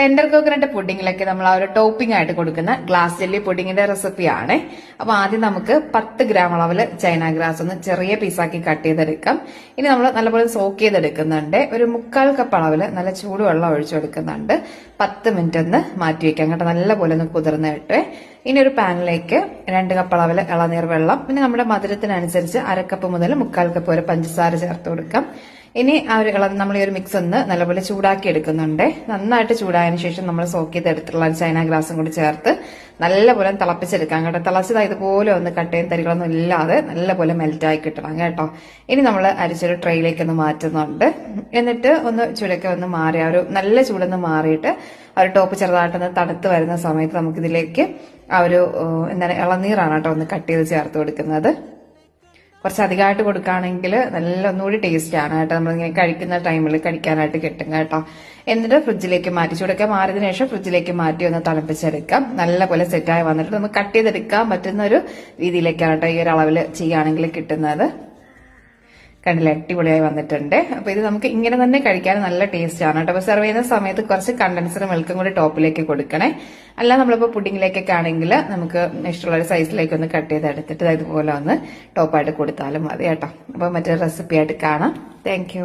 Tender coconut പുഡിങ്ങിലൊക്കെ നമ്മൾ ആ ഒരു ടോപ്പിംഗ് ആയിട്ട് കൊടുക്കുന്ന ഗ്ലാസ് ജെല്ലി പുഡിങ്ങിന്റെ റെസിപ്പിയാണ്. അപ്പൊ ആദ്യം നമുക്ക് 10 ഗ്രാം അളവിൽ ചൈന ഗ്രാസ് ഒന്ന് ചെറിയ പീസാക്കി കട്ട് ചെയ്തെടുക്കാം. ഇനി നമ്മൾ നല്ലപോലെ സോക്ക് ചെയ്തെടുക്കുന്നുണ്ട്. ഒരു 1/4 കപ്പ് അളവിൽ നല്ല ചൂടുവെള്ളം ഒഴിച്ചു കൊടുക്കുന്നുണ്ട്. 10 മിനിറ്റ് ഒന്ന് മാറ്റി വെക്കാം കേട്ടോ, നല്ലപോലെ ഒന്ന് കുതിർന്നിട്ട്. ഇനി ഒരു പാനിലേക്ക് 2 കപ്പ് അളവിൽ ഇളനീർ വെള്ളം, പിന്നെ നമ്മുടെ മധുരത്തിനനുസരിച്ച് 1/2 കപ്പ് മുതൽ 1/4 കപ്പ് വരെ പഞ്ചസാര ചേർത്ത് കൊടുക്കാം. ഇനി ആ ഒരു നമ്മൾ ഈ ഒരു മിക്സ് ഒന്ന് നല്ലപോലെ ചൂടാക്കി എടുക്കുന്നുണ്ട്. നന്നായിട്ട് ചൂടായതിനു ശേഷം നമ്മൾ സോക്ക് ചെയ്തെടുത്തുള്ള ചൈന ഗ്രാസും കൂടി ചേർത്ത് നല്ലപോലെ തിളപ്പിച്ചെടുക്കാം കേട്ടോ. തിളച്ചത് ഇതുപോലെ ഒന്ന് കട്ടയും തരികളൊന്നും ഇല്ലാതെ നല്ലപോലെ മെൽറ്റായി കിട്ടണം കേട്ടോ. ഇനി നമ്മൾ അരിച്ചൊരു ട്രെയിലേക്ക് ഒന്ന് മാറ്റുന്നുണ്ട്. എന്നിട്ട് ഒന്ന് ചൂടൊക്കെ ഒന്ന് മാറി, ആ ഒരു നല്ല ചൂടൊന്ന് മാറിയിട്ട് ആ ഒരു ടോപ്പ് ചെറുതായിട്ടൊന്ന് തണുത്ത് വരുന്ന സമയത്ത് നമുക്കിതിലേക്ക് ആ ഒരു എന്താണ് ഇളനീറാണ് കേട്ടോ ഒന്ന് കട്ട് ചെയ്ത് ചേർത്ത് കൊടുക്കുന്നത്. കുറച്ച് അധികമായിട്ട് കൊടുക്കുകയാണെങ്കിൽ നല്ല ഒന്നുകൂടി ടേസ്റ്റ് ആണ് കേട്ടോ. നമ്മളിങ്ങനെ കഴിക്കുന്ന ടൈമിൽ കഴിക്കാനായിട്ട് കിട്ടും കേട്ടോ. എന്നിട്ട് ഫ്രിഡ്ജിലേക്ക് മാറ്റി, ചൂടൊക്കെ മാറിയതിനു ശേഷം ഫ്രിഡ്ജിലേക്ക് മാറ്റി ഒന്ന് തണുപ്പിച്ചെടുക്കാം. നല്ലപോലെ സെറ്റായി വന്നിട്ട് നമുക്ക് കട്ട് ചെയ്തെടുക്കാൻ പറ്റുന്ന ഒരു രീതിയിലേക്കാണ് കേട്ടോ ഈ ഒരു അളവിൽ ചെയ്യുകയാണെങ്കിൽ കിട്ടുന്നത്. കണ്ടില്ലേ, അടിപൊളിയായി വന്നിട്ടുണ്ട്. അപ്പൊ ഇത് നമുക്ക് ഇങ്ങനെ തന്നെ കഴിക്കാൻ നല്ല ടേസ്റ്റ് ആണ് കേട്ടോ. അപ്പൊ സെർവ് ചെയ്യുന്ന സമയത്ത് കുറച്ച് കണ്ടൻസർ മിൽക്കും കൂടി ടോപ്പിലേക്ക് കൊടുക്കണേ. അല്ല നമ്മളിപ്പോ പുഡിങ്ങിലേക്കൊക്കെ ആണെങ്കിൽ നമുക്ക് ഇഷ്ടമുള്ള ഒരു സൈസിലേക്ക് ഒന്ന് കട്ട് ചെയ്തെടുത്തിട്ട് ഇതുപോലെ ഒന്ന് ടോപ്പായിട്ട് കൊടുത്താലും മതി കേട്ടോ. അപ്പൊ മറ്റൊരു റെസിപ്പി ആയിട്ട് കാണാം. താങ്ക്